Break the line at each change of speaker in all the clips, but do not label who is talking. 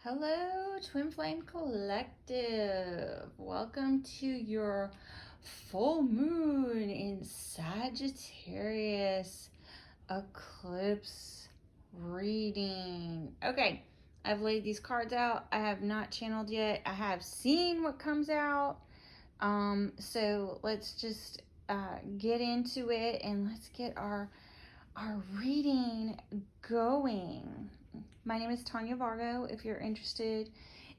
Hello, Twin Flame Collective. Welcome to your full moon in Sagittarius eclipse reading. Okay, I've laid these cards out. I have not channeled yet. I have seen what comes out. So let's just get into it and let's get our reading going. My name is Tanya Vargo. If you're interested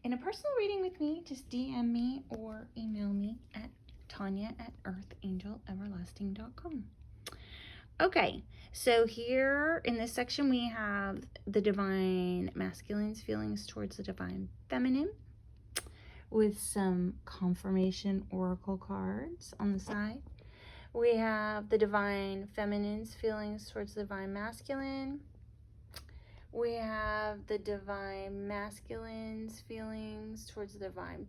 in a personal reading with me, just DM me or email me at tanya@earthangeleverlasting.com. Okay, so here in this section we have the divine masculine's feelings towards the divine feminine with some confirmation oracle cards on the side. We have the divine feminine's feelings towards the divine masculine. We have the divine masculine's feelings towards the divine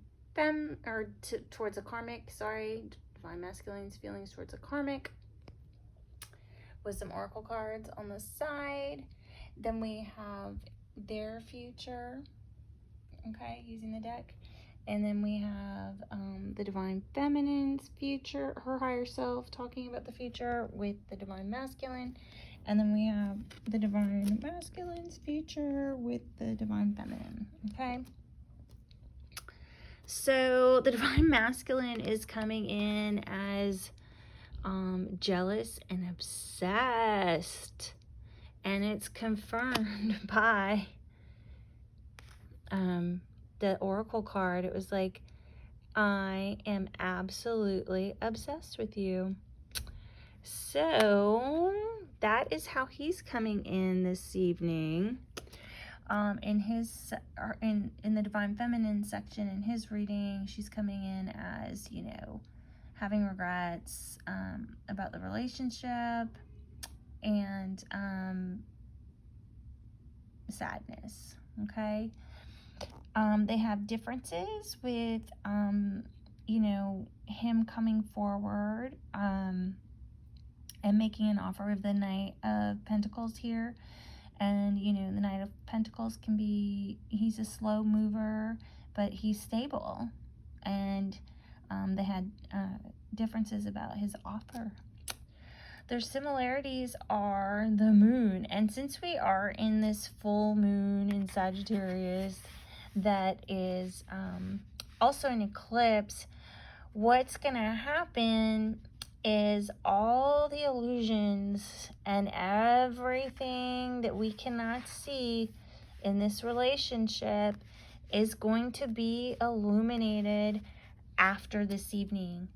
towards a karmic, divine masculine's feelings towards a karmic, with some oracle cards on the side. Then we have their future, okay, using the deck. And then we have the divine feminine's future, her higher self, talking about the future with the divine masculine. And then we have the divine masculine's future with the divine feminine, okay? So the divine masculine is coming in as jealous and obsessed. And it's confirmed by the oracle card. It was like, I am absolutely obsessed with you. So that is how he's coming in this evening. In the divine feminine section in his reading, she's coming in as, having regrets about the relationship and sadness. Okay. They have differences with him coming forward and making an offer of the Knight of Pentacles here. And the Knight of Pentacles can be, he's a slow mover, but he's stable. And they had differences about his offer. Their similarities are the moon. And since we are in this full moon in Sagittarius that is also an eclipse, what's going to happen is all the illusions and everything that we cannot see in this relationship is going to be illuminated after this evening.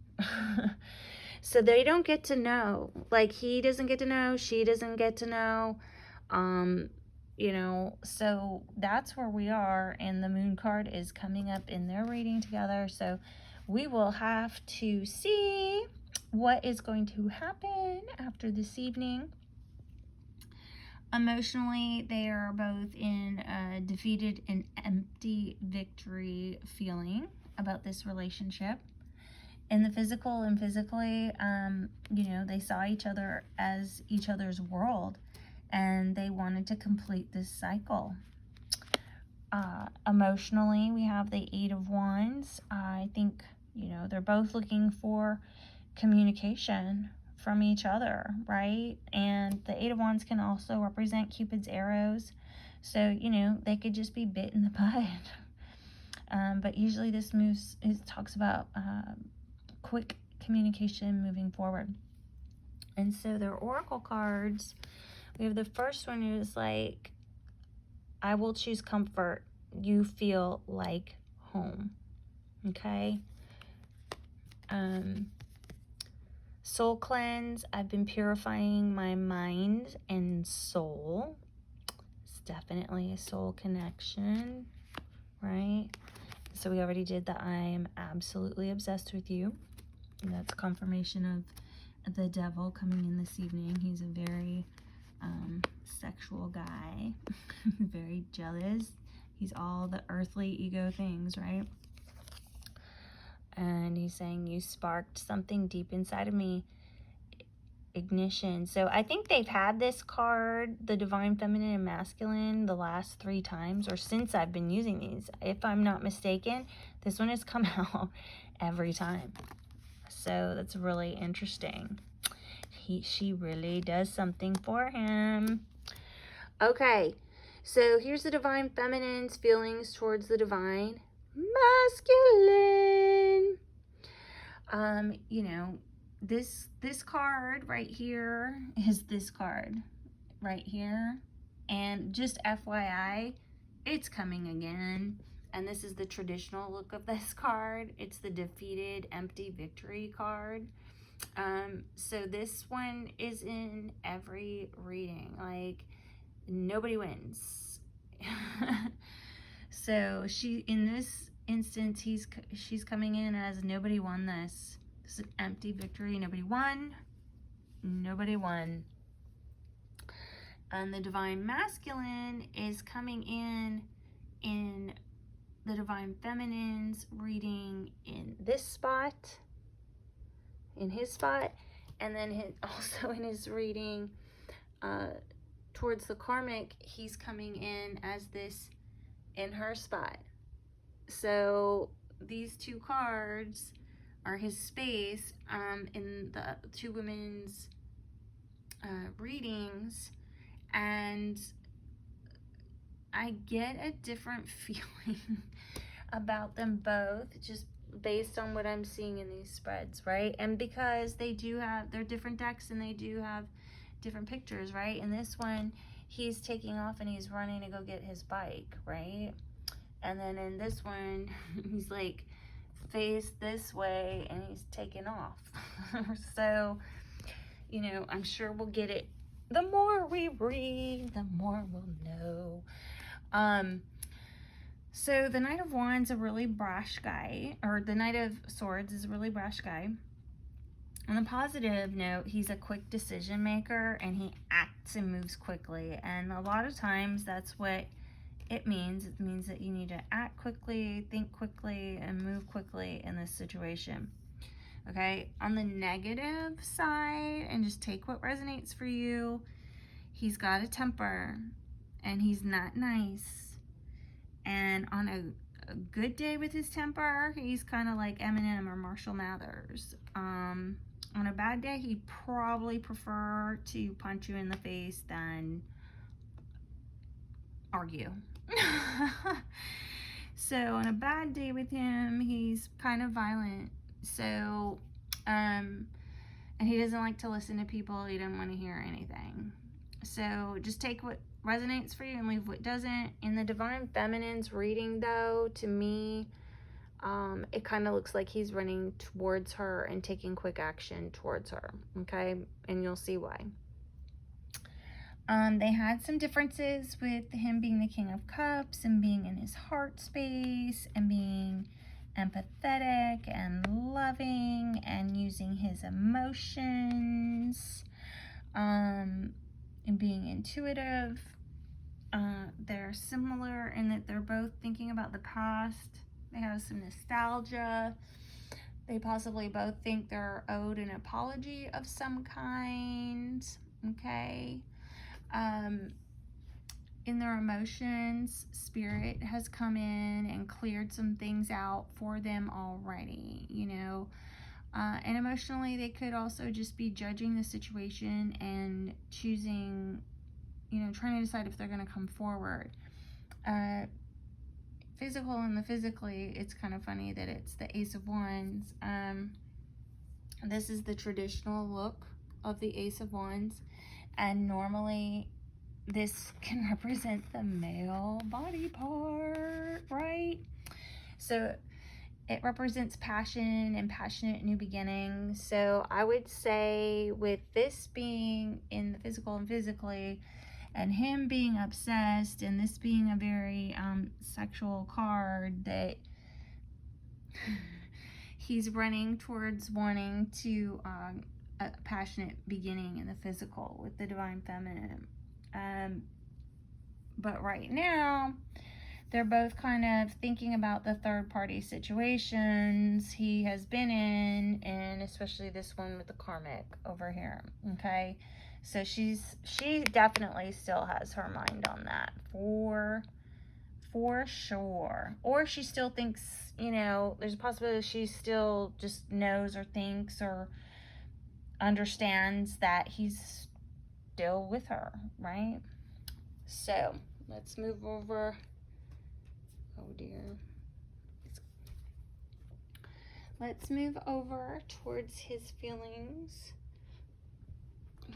So they don't get to know. Like, he doesn't get to know, she doesn't get to know. So that's where we are, and the moon card is coming up in their reading together. So we will have to see what is going to happen after this evening. Emotionally, they are both in a defeated and empty victory feeling about this relationship. In the physical and physically, they saw each other as each other's world, and they wanted to complete this cycle. Emotionally, we have the Eight of Wands. I think, they're both looking for communication from each other, right? And the Eight of Wands can also represent Cupid's arrows. So, they could just be bit in the butt. But usually this talks about quick communication moving forward. And so their oracle cards, we have the first one is like, I will choose comfort. You feel like home. Okay. Soul cleanse. I've been purifying my mind and soul. It's definitely a soul connection, right? So we already did that. I am absolutely obsessed with you. And that's confirmation of the devil coming in this evening. He's a very sexual guy, very jealous. He's all the earthly ego things, right? And he's saying, you sparked something deep inside of me. ignition. So I think they've had this card, the Divine Feminine and Masculine, the last 3 times, or since I've been using these. If I'm not mistaken, this one has come out every time. So that's really interesting. She really does something for him. Okay, so here's the Divine Feminine's feelings towards the Divine Masculine. You know, this card right here is this card right here. And just FYI, it's coming again. And this is the traditional look of this card. It's the defeated, empty victory card. So this one is in every reading. Like, nobody wins. So in this instance, she's coming in as nobody won this. This is an empty victory. Nobody won. Nobody won. And the Divine Masculine is coming in the Divine Feminine's reading in this spot, in his spot, and then also in his reading towards the Karmic, he's coming in as this in her spot. So these 2 cards are his space in the 2 women's readings, and I get a different feeling about them both just based on what I'm seeing in these spreads, right? And because they're different decks and they do have different pictures, right? In this one, he's taking off and he's running to go get his bike, right? And then in this one, he's like face this way and he's taking off. So, you know, I'm sure we'll get it. The more we read, the more we'll know. So the Knight of Wands, a really brash guy, or the Knight of Swords is a really brash guy. On a positive note, he's a quick decision maker and he acts and moves quickly. And a lot of times that's what it means. It means that you need to act quickly, think quickly, and move quickly in this situation. Okay, on the negative side, and just take what resonates for you, he's got a temper and he's not nice. And on a good day with his temper, he's kind of like Eminem or Marshall Mathers. On a bad day, he'd probably prefer to punch you in the face than argue. So on a bad day with him, he's kind of violent. So, and he doesn't like to listen to people. He doesn't want to hear anything. So just take what resonates for you and leave what doesn't. In the Divine Feminine's reading, though, to me, it kind of looks like he's running towards her and taking quick action towards her, okay? And you'll see why. They had some differences with him being the King of Cups and being in his heart space and being empathetic and loving and using his emotions and being intuitive. They're similar in that they're both thinking about the past. They have some nostalgia. They possibly both think they're owed an apology of some kind, okay? In their emotions, Spirit has come in and cleared some things out for them already, you know. And emotionally, they could also just be judging the situation and choosing, you know, trying to decide if they're going to come forward. Physical and the physically, it's kind of funny that it's the Ace of Wands. This is the traditional look of the Ace of Wands. And normally, this can represent the male body part, right? So it represents passion and passionate new beginnings. So I would say with this being in the physical and physically, and him being obsessed, and this being a very sexual card, that he's running towards wanting to a passionate beginning in the physical with the Divine Feminine. But right now, they're both kind of thinking about the third party situations he has been in, and especially this one with the karmic over here. Okay, so she definitely still has her mind on that for sure. Or she still thinks, you know, there's a possibility she still just knows or thinks or understands that he's still with her, right? So let's move over. Oh dear. Let's move over towards his feelings,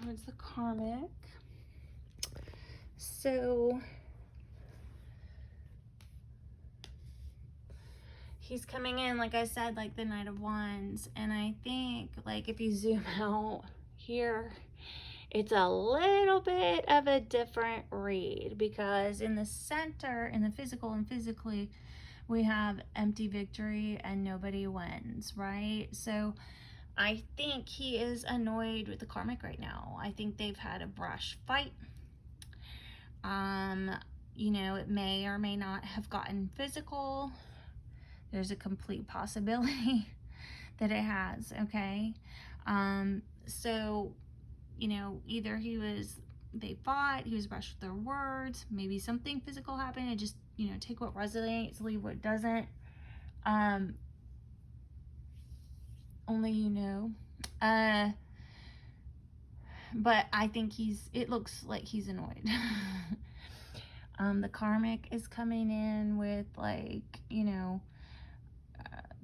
towards the karmic. So he's coming in, like I said, like the Knight of Wands. And I think, like, if you zoom out here, it's a little bit of a different read, because in the center, in the physical and physically, we have empty victory and nobody wins, right? So I think he is annoyed with the karmic right now. I think they've had a brush fight. You know, it may or may not have gotten physical. There's a complete possibility that it has, okay? So, you know, either they fought, he was brushed with their words, maybe something physical happened, and just, you know, take what resonates, leave what doesn't. Only you know. But I think it looks like he's annoyed. The karmic is coming in with, like, you know,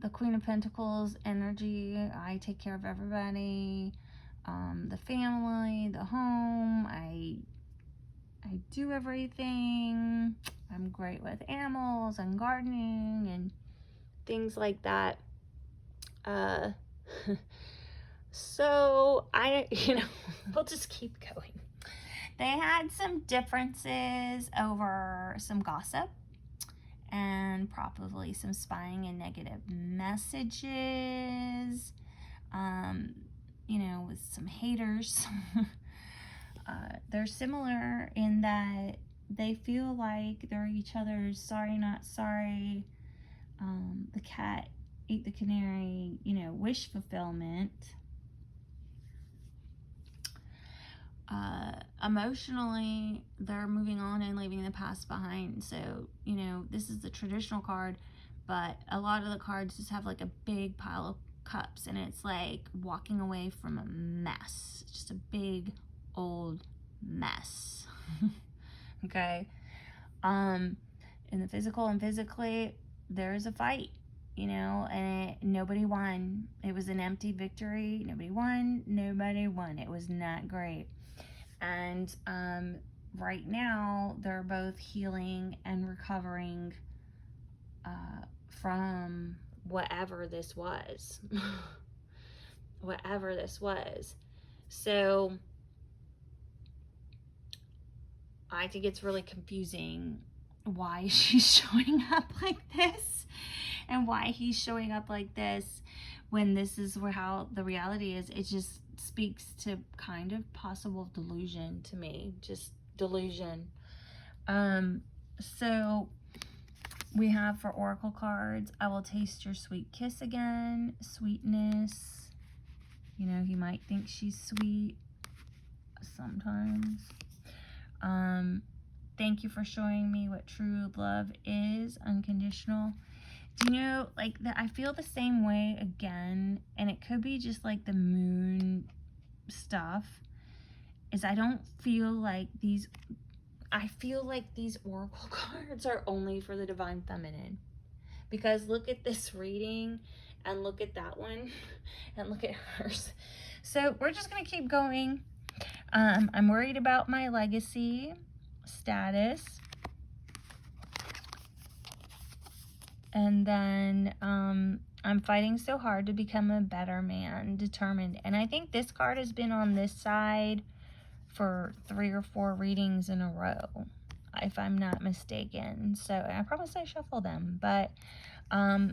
the Queen of Pentacles energy. I take care of everybody. The family, the home. I do everything. I'm great with animals and gardening and things like that. So you know, we'll just keep going. They had some differences over some gossip and probably some spying and negative messages, you know, with some haters. They're similar in that they feel like they're each other's sorry not sorry. The cat ate the canary, you know, wish fulfillment. Emotionally, they're moving on and leaving the past behind. So, you know, this is the traditional card, but a lot of the cards just have like a big pile of cups, and it's like walking away from a mess, just a big old mess. Okay. In the physical and physically, there's a fight, you know, and nobody won. It was an empty victory. Nobody won. It was not great. And right now, they're both healing and recovering from whatever this was. Whatever this was. So I think it's really confusing why she's showing up like this and why he's showing up like this when this is how the reality is. It just speaks to kind of possible delusion to me, just delusion. So we have for oracle cards, I will taste your sweet kiss again. Sweetness, you know, he might think she's sweet sometimes. Thank you for showing me what true love is, unconditional. Do you know, like, I feel the same way again, and it could be just like the moon stuff, is I don't feel like I feel like these oracle cards are only for the divine feminine, because look at this reading and look at that one and look at hers. So we're just going to keep going. I'm worried about my legacy status. And then I'm fighting so hard to become a better man, determined. And I think this card has been on this side for 3 or 4 readings in a row, if I'm not mistaken. So I promise I shuffle them. But I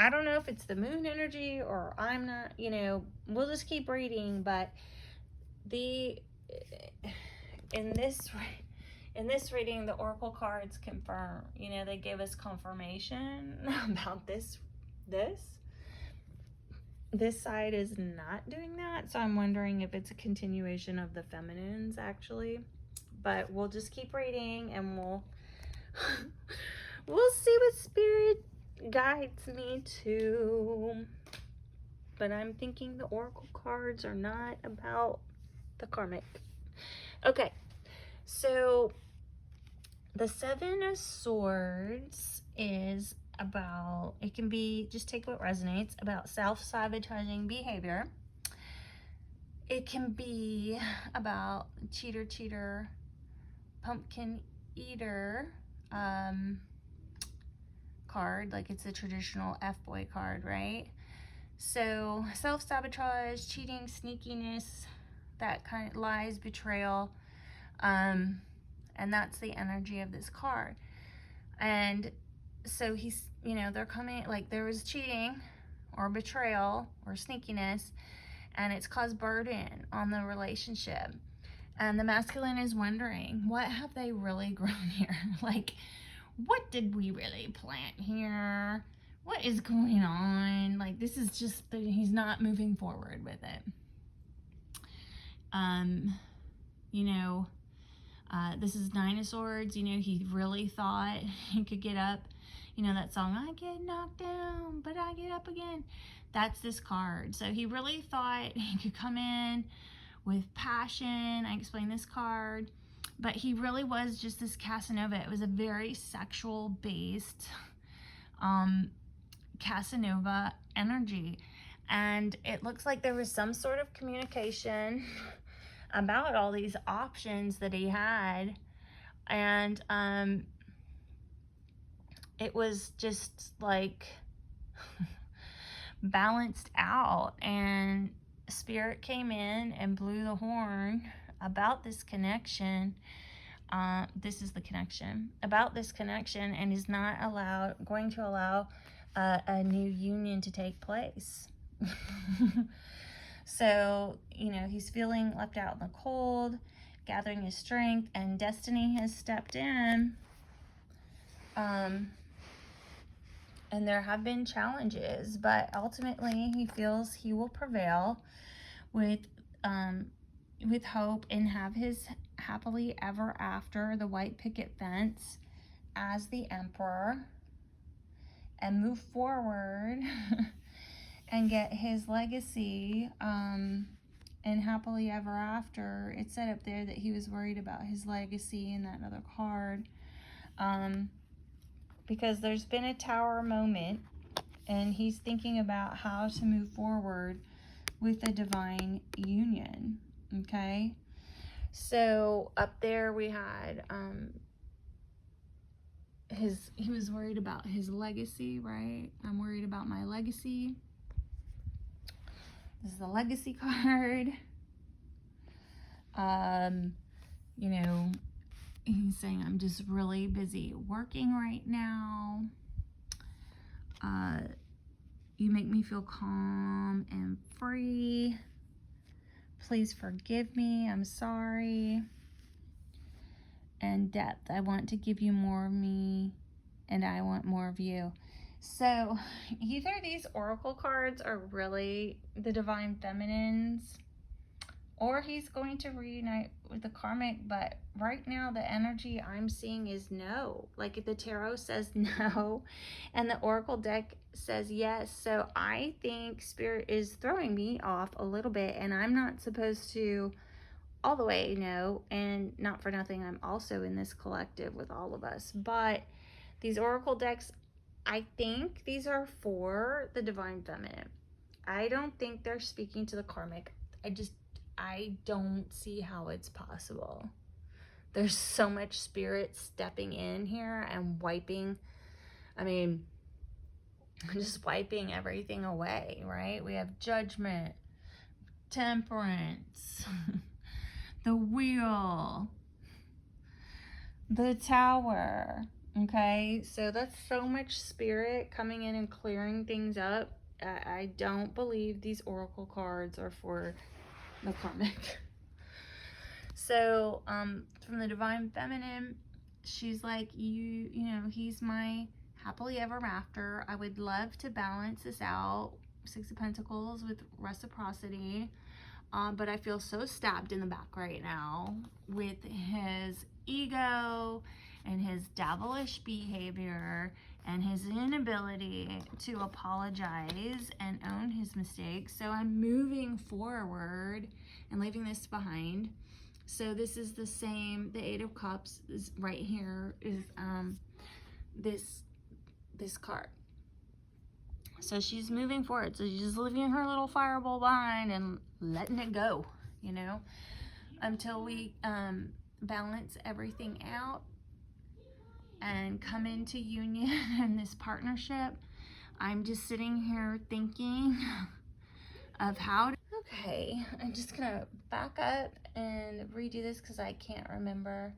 don't know if it's the moon energy or I'm not, you know, we'll just keep reading. But in in this reading, the oracle cards confirm, you know, they give us confirmation about this. This side is not doing that, so I'm wondering if it's a continuation of the feminines, actually. But we'll just keep reading, and we'll we'll see what spirit guides me to. But I'm thinking the oracle cards are not about the karmic. Okay, so the Seven of Swords is about, it can be, just take what resonates, about self-sabotaging behavior. It can be about cheater, pumpkin eater card, like it's a traditional F-boy card, right? So self-sabotage, cheating, sneakiness, that kind of lies, betrayal, and that's the energy of this card. And so he's, you know, they're coming, like there was cheating or betrayal or sneakiness, and it's caused burden on the relationship. And the masculine is wondering, what have they really grown here? Like, what did we really plant here? What is going on? Like, this is just, he's not moving forward with it. You know, this is Nine of Swords. You know, he really thought he could get up. You know that song, I get knocked down, but I get up again. That's this card. So he really thought he could come in with passion. I explained this card. But he really was just this Casanova. It was a very sexual-based Casanova energy. And it looks like there was some sort of communication about all these options that he had. And it was just like balanced out. And Spirit came in and blew the horn about this connection. This is the connection. About this connection, and is not going to allow a new union to take place. So, you know, he's feeling left out in the cold, gathering his strength, and destiny has stepped in. And there have been challenges, but ultimately he feels he will prevail with hope and have his happily ever after, the white picket fence, as the emperor, and move forward and get his legacy and happily ever after. It said up there that he was worried about his legacy in that other card, because there's been a tower moment and he's thinking about how to move forward with a divine union. Okay, so up there we had he was worried about his legacy, right? I'm worried about my legacy. This is the legacy card. You know, he's saying, I'm just really busy working right now. You make me feel calm and free. Please forgive me. I'm sorry. And depth. I want to give you more of me, and I want more of you. So either these oracle cards are really the divine feminines, or he's going to reunite with the karmic. But right now the energy I'm seeing is no. Like the tarot says no, and the oracle deck says yes. So I think Spirit is throwing me off a little bit, and I'm not supposed to all the way know. And not for nothing, I'm also in this collective with all of us. But these oracle decks, I think these are for the divine feminine. I don't think they're speaking to the karmic. I don't see how it's possible. There's so much spirit stepping in here and wiping, I mean, just wiping everything away, right? We have judgment, temperance, the wheel, the tower. Okay, so that's so much spirit coming in and clearing things up. I don't believe these oracle cards are for the karmic. So from the divine feminine, she's like, you know, he's my happily ever after. I would love to balance this out, Six of Pentacles, with reciprocity. But I feel so stabbed in the back right now with his ego and his devilish behavior and his inability to apologize and own his mistakes. So I'm moving forward and leaving this behind. So this is the same, the Eight of Cups is right here, is this card. So she's moving forward. So she's leaving her little fireball behind and letting it go, you know, until we balance everything out and come into union and this partnership. I'm just sitting here thinking of how to... Okay, I'm just gonna back up and redo this because I can't remember.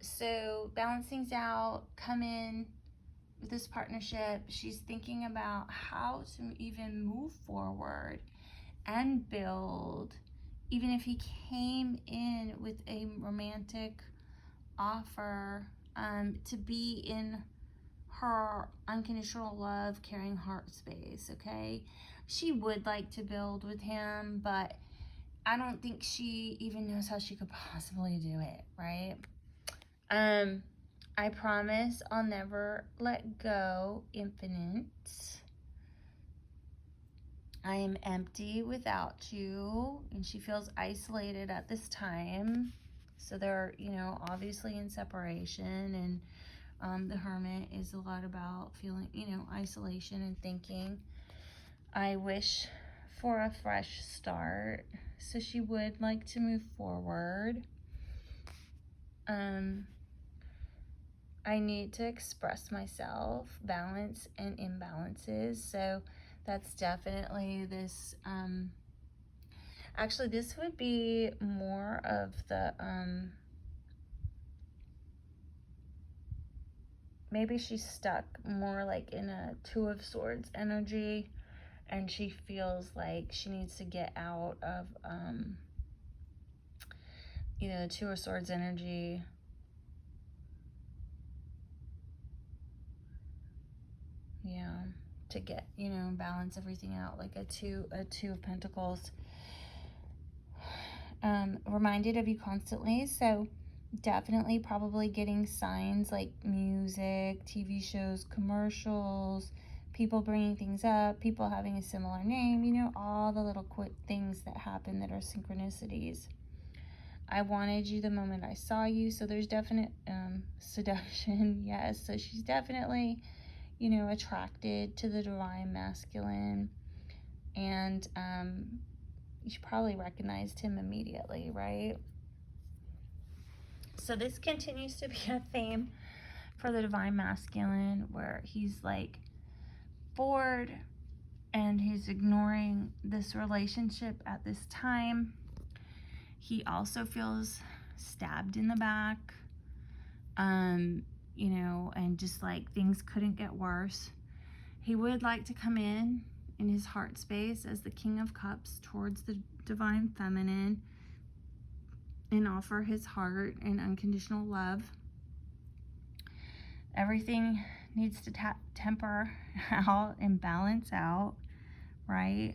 So balance things out, come in with this partnership. She's thinking about how to even move forward and build, even if he came in with a romantic offer, to be in her unconditional love, caring heart space. Okay, she would like to build with him, but I don't think she even knows how she could possibly do it, right? I promise I'll never let go, infinite. I am empty without you. And she feels isolated at this time. So they're, you know, obviously in separation. And the Hermit is a lot about feeling, you know, isolation and thinking, I wish for a fresh start. So she would like to move forward. I need to express myself, balance and imbalances. So that's definitely this, actually this would be more of the, maybe she's stuck more like in a Two of Swords energy, and she feels like she needs to get out of, you know, the Two of Swords energy. Yeah, to get, you know, balance everything out, like a two of Pentacles. Reminded of you constantly. So definitely probably getting signs like music, TV shows, commercials, people bringing things up, people having a similar name, you know, all the little quick things that happen that are synchronicities. I wanted you the moment I saw you. So there's definite seduction. Yes. So she's definitely, you know, attracted to the divine masculine. And you probably recognized him immediately, right? So this continues to be a theme for the divine masculine, where he's like bored and he's ignoring this relationship at this time. He also feels stabbed in the back, you know, and just like things couldn't get worse. He would like to come in his heart space as the King of Cups towards the divine feminine and offer his heart and unconditional love. Everything needs to temper out and balance out, right?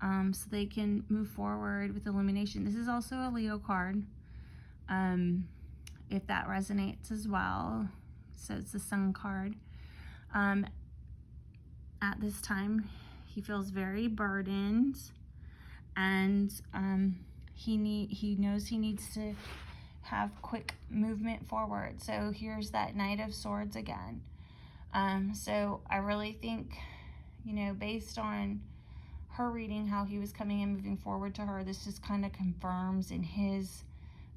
So they can move forward with illumination. This is also a Leo card, if that resonates as well. So it's the Sun card. At this time, he feels very burdened, and he knows he needs to have quick movement forward. So here's that Knight of Swords again. So I really think, you know, based on her reading how he was coming and moving forward to her, this just kind of confirms in his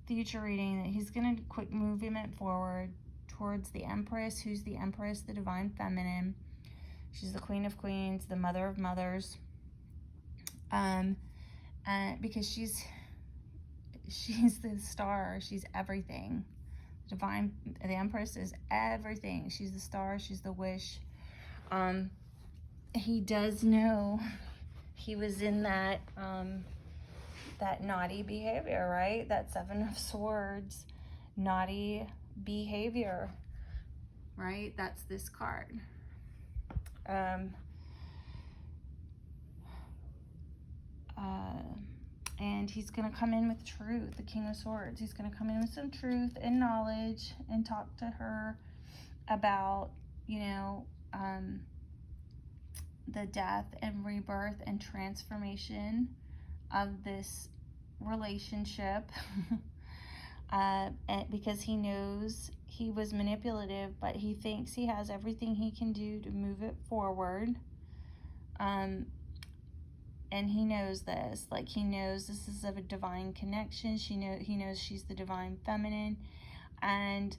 future reading that he's going to quick movement forward towards the Empress. Who's the Empress? The divine feminine. She's the Queen of Queens, the Mother of Mothers. Because she's the star, she's everything. The Empress is everything. She's the star, she's the wish. He does know he was in that that naughty behavior, right? That Seven of Swords, naughty behavior, right? That's this card. And he's going to come in with truth, the King of Swords. He's going to come in with some truth and knowledge and talk to her about, you know, the death and rebirth and transformation of this relationship. Because he knows he was manipulative, but he thinks he has everything he can do to move it forward. And he knows this, like he knows this is a divine connection. He knows she's the divine feminine, and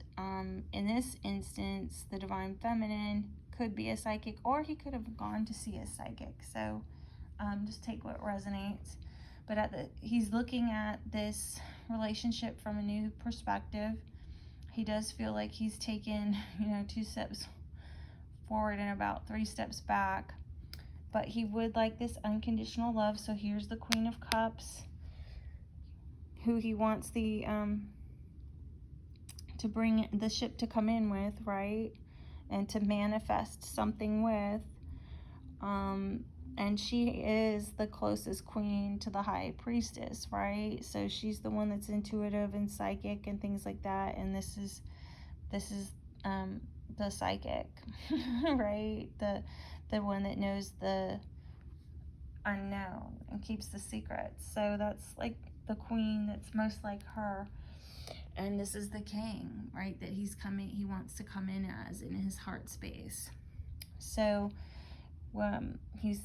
in this instance, the divine feminine could be a psychic, or he could have gone to see a psychic. So just take what resonates. But he's looking at this relationship from a new perspective. He does feel like he's taken, 2 steps forward and about 3 steps back. But he would like this unconditional love. So here's the Queen of Cups, who he wants the to bring the ship to come in with, right? And to manifest something with. And she is the closest queen to the High Priestess, right? So she's the one that's intuitive and psychic and things like that. And this is the psychic, right? The one that knows the unknown and keeps the secrets. So that's like the queen that's most like her. And this is the king, right? That he wants to come in as in his heart space. So he's,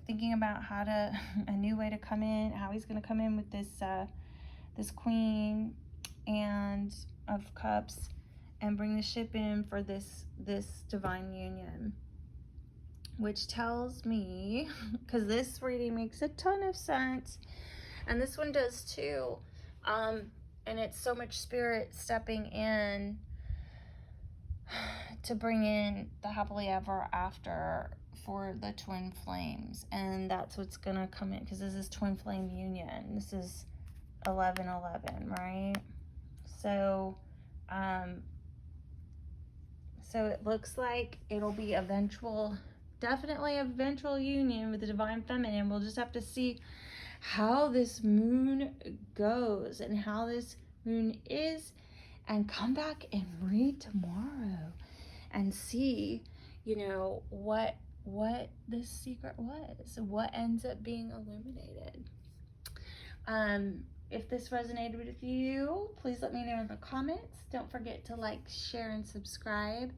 thinking about a new way to come in, how he's going to come in with this Queen and of Cups and bring the ship in for this divine union. Which tells me, because this reading makes a ton of sense, and this one does too, and it's so much spirit stepping in to bring in the happily ever after for the twin flames. And that's what's gonna come in, because this is twin flame union. This is 11/11, right? So so it looks like it'll be definitely eventual union with the divine feminine. We'll just have to see how this moon goes and how this moon is, and come back and read tomorrow and see, what this secret was, what ends up being illuminated. If this resonated with you, please let me know in the comments. Don't forget to like, share, and subscribe.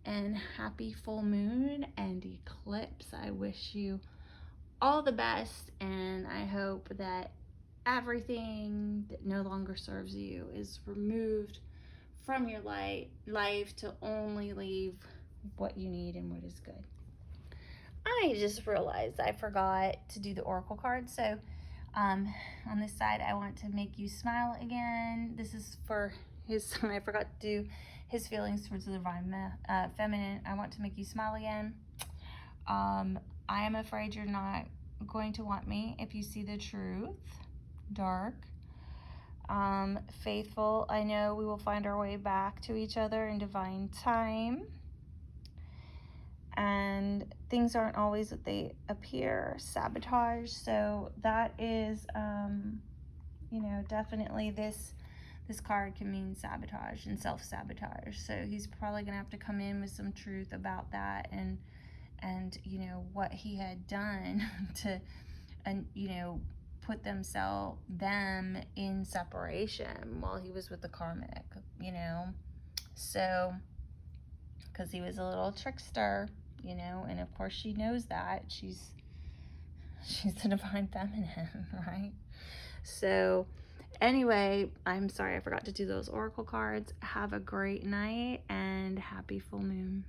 And happy full moon and eclipse. I wish you all the best, and I hope that everything that no longer serves you is removed from your life to only leave what you need and what is good. I just realized I forgot to do the oracle card. So on this side, I want to make you smile again. This is for his, I forgot to do his feelings towards the divine feminine. I want to make you smile again. I am afraid you're not going to want me if you see the truth. Dark. Faithful. I know we will find our way back to each other in divine time. And things aren't always what they appear. Sabotage. So that is, definitely this card can mean sabotage and self-sabotage. So he's probably going to have to come in with some truth about that and what he had done to, put them in separation while he was with the Karmic, So, because he was a little trickster, and of course she knows that. She's the divine feminine, right? So, anyway, I'm sorry I forgot to do those oracle cards. Have a great night and happy full moon.